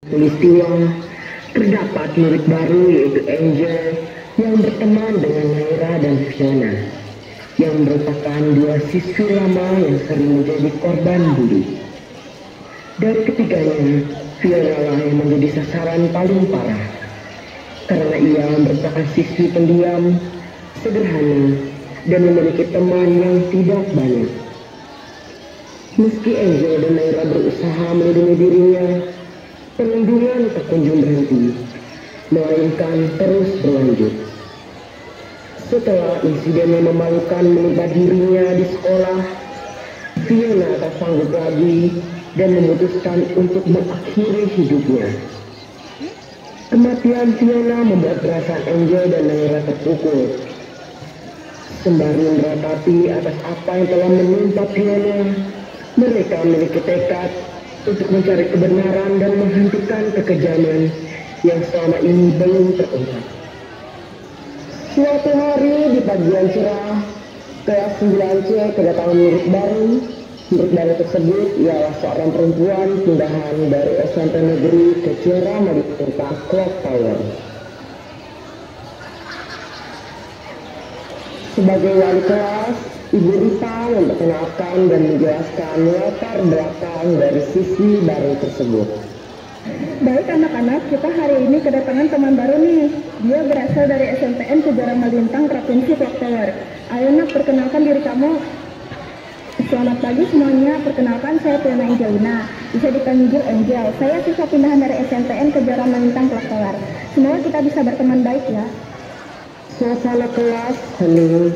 Peristiwa terdapat murid baru yaitu Angel yang berteman dengan Naira dan Fiona yang merupakan dua siswi lama yang sering menjadi korban bully. Dari ketiganya, Fiona lah yang menjadi sasaran paling parah karena ia merupakan siswi pendiam, sederhana, dan memiliki teman yang tidak banyak. Meski Angel dan Naira berusaha melindungi dirinya, perlindungan tak kunjung berhenti, melainkan terus berlanjut. Setelah insiden yang memalukan menimpa dirinya di sekolah, Fiona tak sanggup lagi dan memutuskan untuk mengakhiri hidupnya. Kematian Fiona membuat perasaan Angel dan Naira terpukul. Sembari meratapi atas apa yang telah menimpa Fiona, mereka memiliki tekad untuk mencari kebenaran dan menghentikan kekejaman yang selama ini belum terungkap. Suatu hari di pagi yang cerah, kelas 9C kedatangan murid baru. Murid baru tersebut ialah seorang perempuan pindahan dari SMP Negeri ke Cera Madita Clock Tower. Sebagai wali kelas, Ibu Rita memperkenalkan dan menjelaskan latar belakang dari siswi baru tersebut. Baik anak-anak, kita hari ini kedatangan teman baru nih. Dia berasal dari SMPN Sejarah Malintang Provinsi Clock Tower. Ayo nak, perkenalkan diri kamu. Selamat pagi semuanya, perkenalkan saya Fiona Angelina. Bisa dipanggil Angel. Saya siswa pindahan dari SMPN Sejarah Malintang Clock Tower. Semoga kita bisa berteman baik ya. Suasana kelas hening.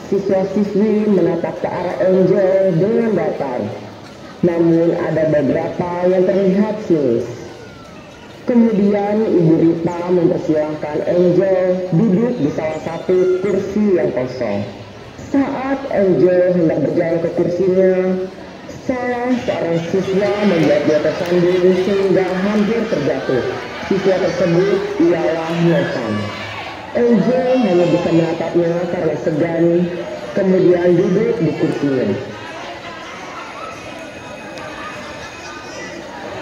Siswa-siswi menatap ke arah Angel dengan datar. Namun ada beberapa yang terlihat sinis. Kemudian Ibu Rita mempersilahkan Angel duduk di salah satu kursi yang kosong. Saat Angel hendak berjalan ke kursinya, salah seorang siswa membuat dia tersandung sehingga hampir terjatuh. Siswa tersebut ialah Novan. Angel hanya bisa menatapnya karena segan, kemudian duduk di kursinya.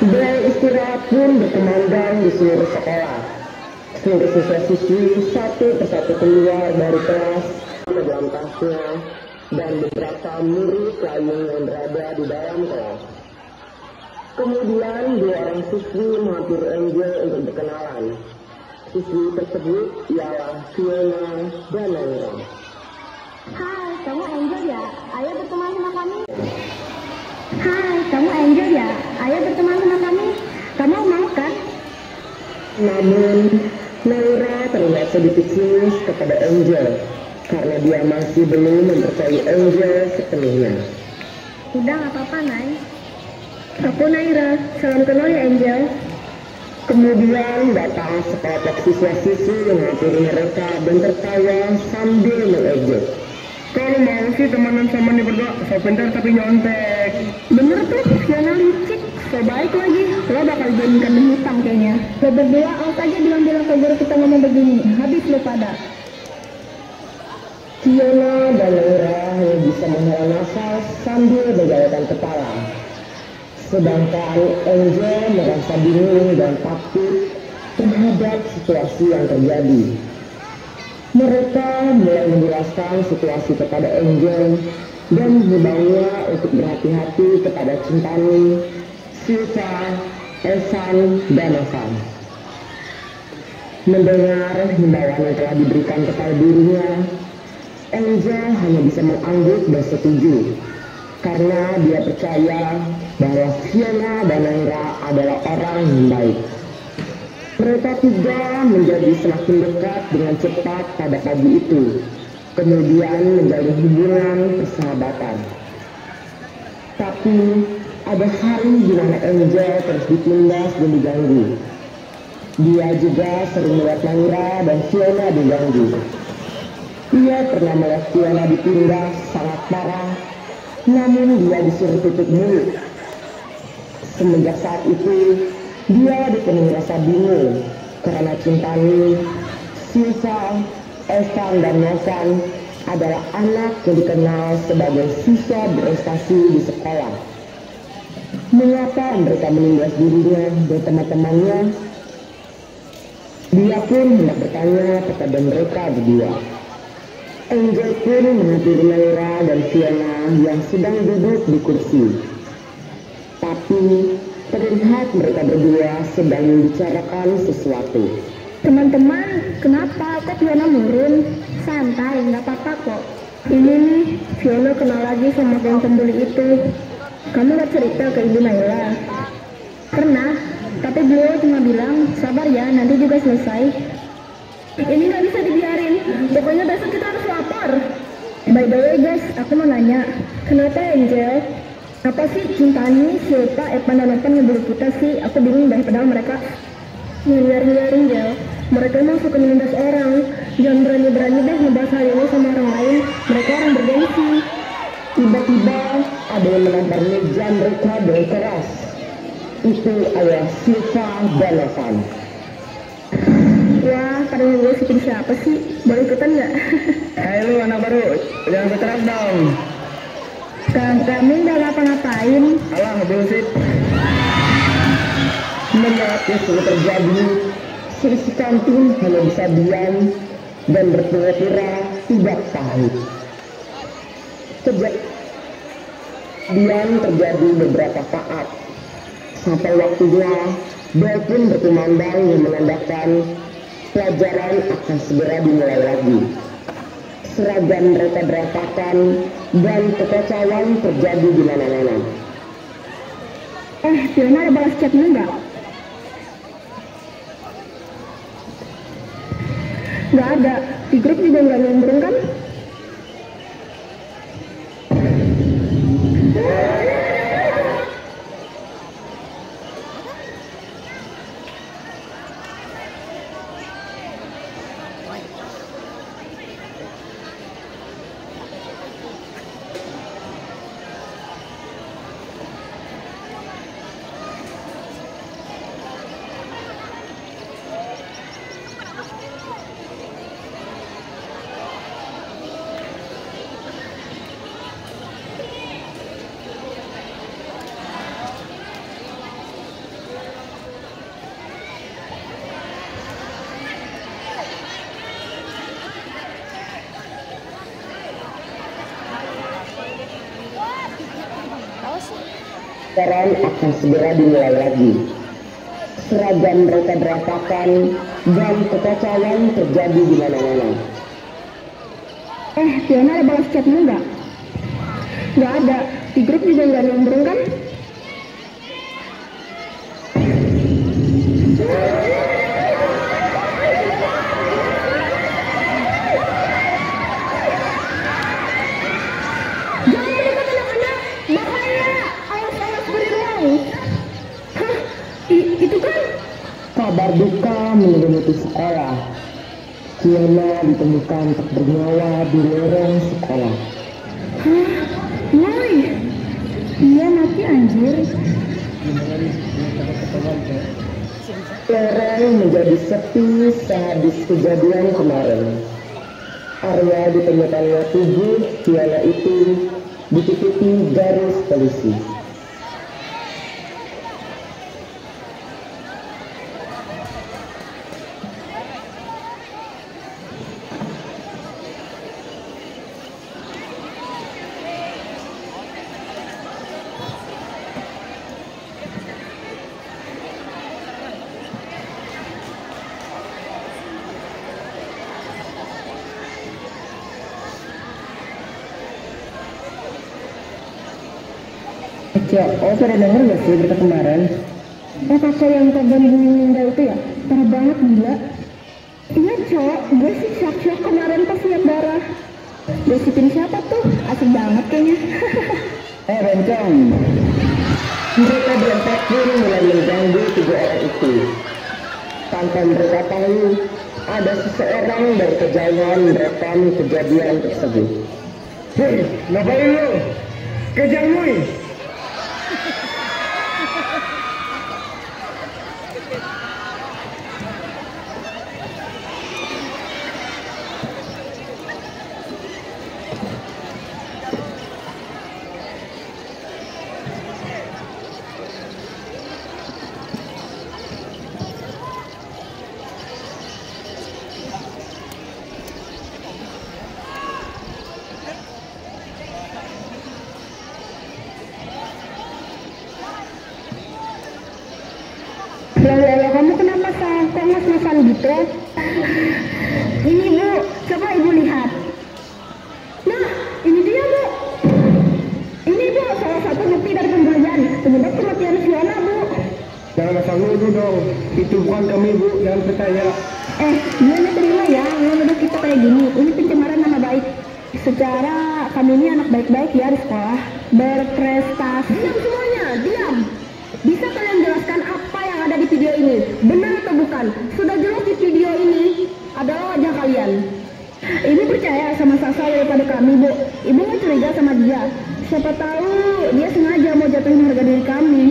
Bel istirahat pun berkumandang di seluruh sekolah. Seluruh siswa-siswi satu persatu keluar dari kelas ke dalam tasnya dan beberapa murid lain yang berada di dalam kelas. Kemudian dua orang siswi menghampiri Angel untuk berkenalan. Siswi tersebut ialah Fiona dan Naira. Hai, kamu Angel ya? Ayo berteman sama kami. Hai, kamu Angel ya? Ayo berteman sama kami. Kamu mau kan? Namun, Naira terlihat sedikit sinis kepada Angel karena dia masih belum mempercayai Angel sepenuhnya. Udah gak apa-apa, Nay. Aku Naira. Salam kenal ya, Angel. Kemudian datang sekelompok siswa-siswi yang menghampiri mereka dan tertawa sambil mengejek. Kalau mau sih temenan sama nih berdua, so pintar tapi nyontek. Bener tuh, Fiona licik. So baik lagi. Lo bakal jadi kambing hitam kayaknya. Lo berdua out aja bilang-bilang ke guru kita ngomong begini. Habis lo pada. Fiona dan Naira hanya bisa menghela nafas sambil menggelengkan kepala. Sedangkan Angel merasa bingung dan takut terhadap situasi yang terjadi. Mereka mulai menjelaskan situasi kepada Angel dan menghibaunya untuk berhati-hati kepada Cintani, Silva, Esan, dan Novan. Mendengar himbauan yang telah diberikan kepada dirinya, Angel hanya bisa mengangguk dan setuju karena dia percaya bahwa Fiona dan Naira adalah orang yang baik. Mereka tiga menjadi semakin dekat dengan cepat pada pagi itu, kemudian menjalin hubungan persahabatan. Tapi ada hari di mana Angel terus ditindas dan diganggu. Dia juga sering melihat Naira dan Fiona diganggu. Ia pernah melihat Fiona ditindas sangat parah, namun dia disuruh tutup mulut. Semenjak saat itu, dia dipenuhi rasa bingung karena Cintani, Silva, Esan, dan Novan adalah anak yang dikenal sebagai siswa berprestasi di sekolah. Mengapa mereka menindas dirinya dan teman-temannya? Dia pun hendak bertanya kepada mereka berdua. Angel pun menghampiri Naira dan Fiona yang sedang duduk di kursi. Tapi terlihat mereka berdua sedang membicarakan sesuatu. Teman-teman, kenapa kok Fiona murung? Santai, nggak apa-apa kok. Ini nih, Fiona kenal lagi sama geng pembuli itu. Kamu nggak cerita ke Ibu Naila? Pernah, tapi beliau cuma bilang, sabar ya, nanti juga selesai. Ini nggak bisa dibiarin, pokoknya besok kita harus lapor. By the way guys, aku mau nanya, kenapa Angel? Apa sih Cintani, Silpa, Evan dan Evan ngebully kita sih? Aku bingung deh, padahal mereka ngeluarin Angel. Mereka emang suka menindas orang. Jangan berani-berani deh ngebahas hal ini sama orang lain. Mereka orang bergengsi. Tiba-tiba ada yang melempar meja mereka dengan keras. Itu adalah Silva dan Evan. Wah, pada ngegosipin siapa sih? Boleh ikutan nggak? Hai lu anak baru, jangan berkeras dong. Kami nggak ngapa-ngapain. Alah, bullshit. Melihat yang sudah terjadi, si kantin hanya bisa diam dan berpura-pura tidak tahu. Kejadian terjadi beberapa saat. Sampai waktunya, bel pun berkumandang yang menandakan pelajaran akan segera dimulai lagi. Seragam mereka berantakan dan kekacauan terjadi di mana-mana. Fiona ada balas chatmu nggak? Nggak ada. Di grup juga nggak nyambung kan? Pelajaran akan segera dimulai lagi. Seragam mereka berantakan dan kekacauan terjadi di mana-mana. Fiona ada balas chatmu nggak? Nggak ada. Di grup juga nggak nyambung kan? Kabar duka menyelimuti sekolah. Fiona ditemukan tak bernyawa di lorong sekolah. Hah? Woi, iya mati anjir. Lorong menjadi sepi sehabis kejadian kemarin. Area ditemukannya tubuh Fiona itu ditutupi garis polisi. Cok, pada denger gak sih berita kemarin? Kakak yang korban bullying meninggal itu ya? Parah banget gila. Iya Cok, gue sih shock kemarin pas liat darah. Gosipin siapa tuh? Asik banget kayaknya. Bencong. Mereka berentak pun mulai mengganggu tiga orang itu. Tanpa mereka tahu, ada seseorang dari kejauhan merekam kejadian tersebut. Hei, ngapain lu? Kejar Mui! Loh, kamu kenapa sah? Kok ngos-ngosan gitu? Ini Bu, coba Ibu lihat. Nah, ini dia Bu. Ini Bu, salah satu bukti dari pembunuhan penyebab kematian Fiona Bu. Jangan asal nuduh dong. Itu bukan kami Bu, jangan percaya. Gimana terima ya, nuduh kita kayak gini. Ini pencemaran nama baik. Secara kami ini anak baik-baik ya di sekolah, berprestasi. Diam semuanya, diam. Bisa kalian jelaskan apa yang ada di video ini? Benar atau bukan? Sudah jelas di video ini adalah wajah kalian. Ibu percaya sama Sasa daripada kami, Bu. Ibu nggak curiga sama dia. Siapa tahu dia sengaja mau jatuhin harga diri kami.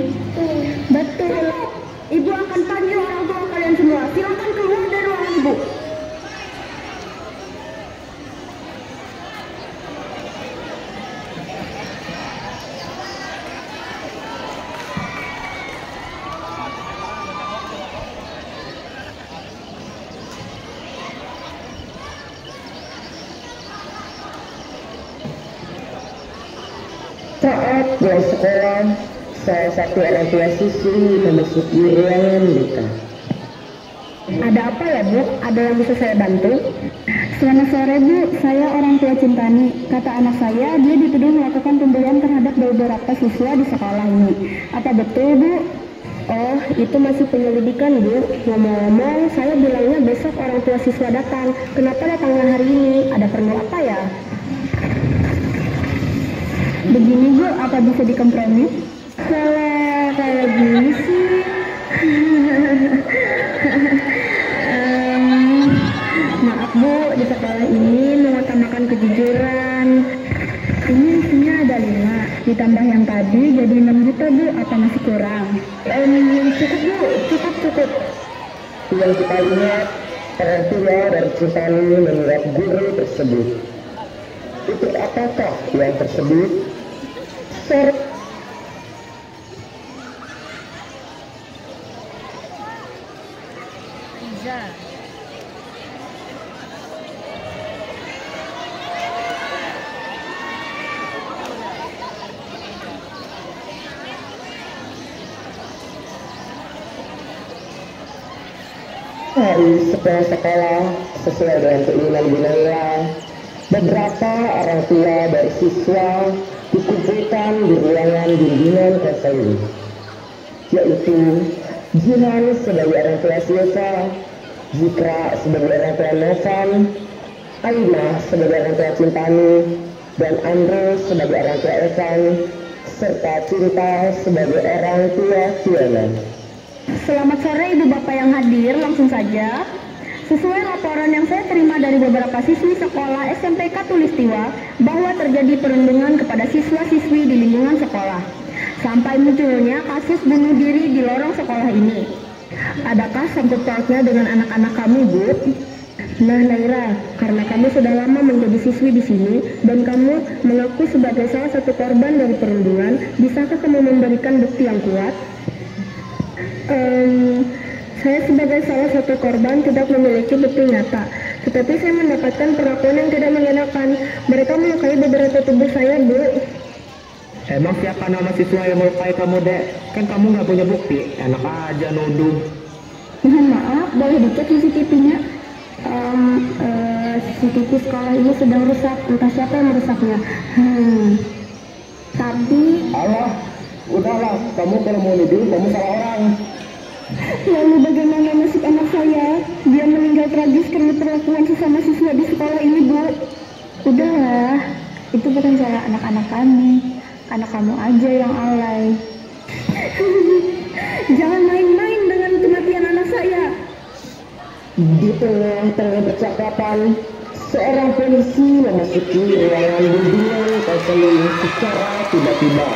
Betul. Ibu akan panggil orang tua kalian semua. Silakan keluar dari ruangan Ibu. Saat pulang sekolah, salah satu orang tua siswi memasuki ruangan Rika. Ada apa ya Bu? Ada yang bisa saya bantu? Selamat sore Bu, saya orang tua Cintani. Kata anak saya, dia dituduh melakukan pembulian terhadap beberapa siswa di sekolah ini. Apa betul Bu? Oh, itu masih penyelidikan Bu. Ngomong-ngomong, saya bilangnya besok orang tua siswa datang. Kenapa datangnya hari ini? Ada perlu apa ya? Begini Bu, apa bisa dikompromi? Kalau kayak gini sih maaf Bu, di sekolah ini mengutamakan kejujuran. Ini isinya ada 5, ditambah yang tadi jadi 6 juta Bu, apa masih kurang? Cukup Bu, cukup. Yang kita lihat, orang tua dari Cintani menurut guru tersebut. Itu apakah yang tersebut? Hari sekolah sesuai dengan keinginan Bu Naira, beberapa orang tua dari siswa dikumpulkan di ruangan bimbingan konseling, yaitu Jihan sebagai orang tua Silva, Zikra sebagai orang tua Novan, Aimah sebagai orang tua Cintani, dan Andre sebagai orang tua Evan, serta Cinta sebagai orang tua Fiona. Selamat sore Ibu Bapak yang hadir, langsung saja. Sesuai laporan yang saya terima dari beberapa siswi sekolah SMPK Tulistiwa bahwa terjadi perundungan kepada siswa-siswi di lingkungan sekolah sampai munculnya kasus bunuh diri di lorong sekolah ini. Adakah sangkut pautnya dengan anak-anak kami, Bu? Nah, Naira, karena kamu sudah lama menjadi siswi di sini dan kamu mengaku sebagai salah satu korban dari perundungan, bisakah kamu memberikan bukti yang kuat? Saya sebagai salah satu korban tidak memiliki bukti nyata, tetapi saya mendapatkan perlakuan yang tidak mengenakan. Mereka melukai beberapa tubuh saya, Bu. Emang siapa nama siswa yang melukai kamu, Dek? Kan kamu nggak punya bukti. Enak aja nuduh. Mohon maaf, boleh dicek CCTV-nya? CCTV sekolah ini sedang rusak, entah siapa yang merusaknya. Tapi... Allah, udahlah. Kamu kalau mau nuduh, kamu salah orang. Lalu bagaimana nasib anak saya? Dia meninggal tragis karena perlakuan sesama siswa di sekolah ini, Bu. Udahlah, itu bukan salah anak-anak kami. Anak kamu aja yang alay. Jangan main-main dengan kematian anak saya. Di tengah-tengah percakapan, seorang polisi memasuki ruangan bimbingan konseling secara tiba-tiba.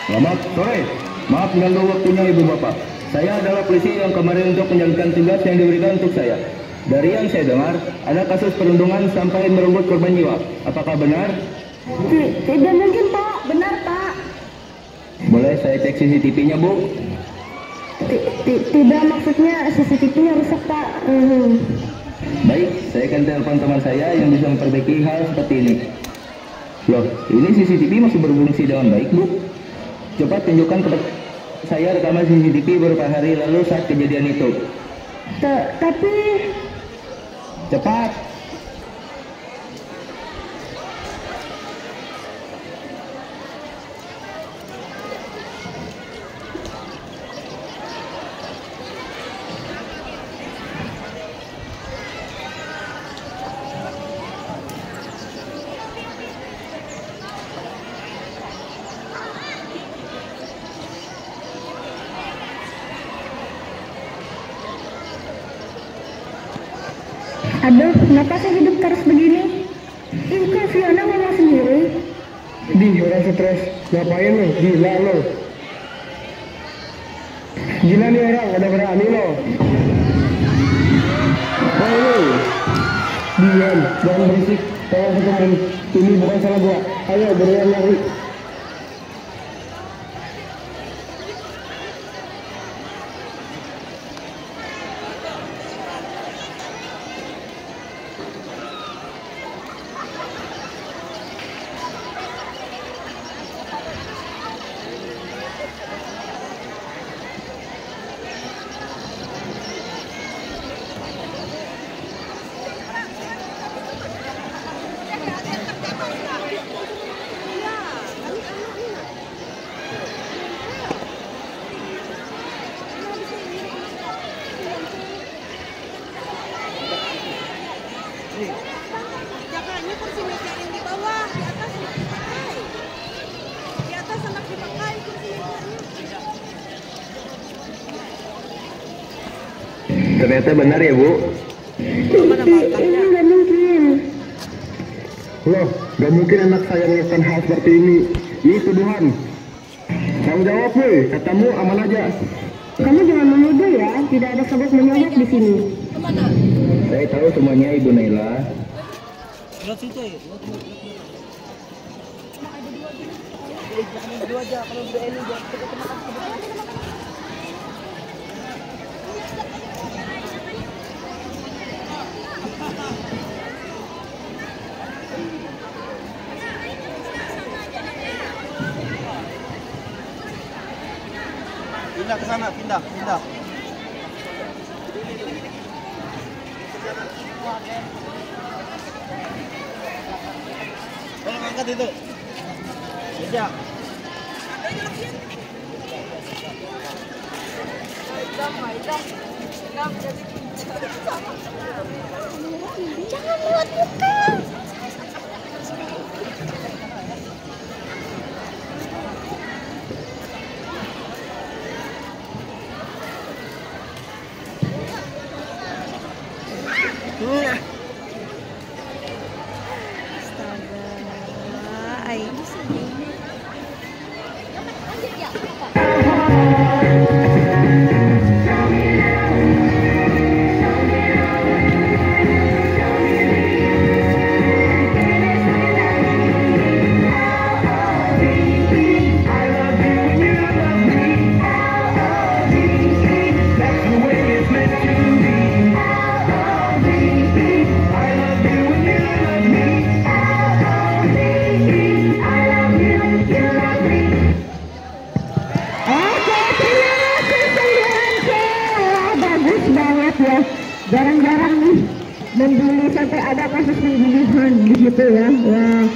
Selamat sore. Maaf mengganggu waktunya Ibu Bapak. Saya adalah polisi yang kemarin untuk menjalankan tugas yang diberikan untuk saya. Dari yang saya dengar, ada kasus perundungan sampai merenggut korban jiwa. Apakah benar? Tidak mungkin, Pak. Benar, Pak. Boleh saya cek CCTV-nya, Bu? Tidak, maksudnya CCTV-nya rusak, Pak. Baik, saya akan telepon teman saya yang bisa memperbaiki hal seperti ini. Loh, ini CCTV masih berfungsi dengan baik, Bu. Coba tunjukkan saya rekaman CCTV beberapa hari lalu saat kejadian itu. Tapi Cepat. aduh, kenapa sih hidup terus begini? Ih, kok Fiona ngomong sendiri? Di orang stres. Ngapain lo? Gila lo. Gila nih orang, ada berani lo. Oh lo. Diam, jangan berisik. Tolong ketemuin. Ini bukan salah gua. Ayo berulang lari. Jangan, kursi meja yang di bawah, di atas dipakai. Di atas anak dipakai kursi mejanya. Ternyata benar ya, Bu. Ini nggak mungkin. Loh, gak mungkin anak saya melakukan hal seperti ini. Ini tuduhan. Tanggung jawab weh, katamu aman aja. Kamu jangan menuduh ya, tidak ada sebab menyodok di sini. Kemana? Saya tahu semuanya, Ibu Naila. Pindah ke sana, pindah. Tolong angkat itu. Meja. Jangan lewat muka. Jarang-jarang nih membuli sampai ada kasus pembunuhan di situ ya. Wah,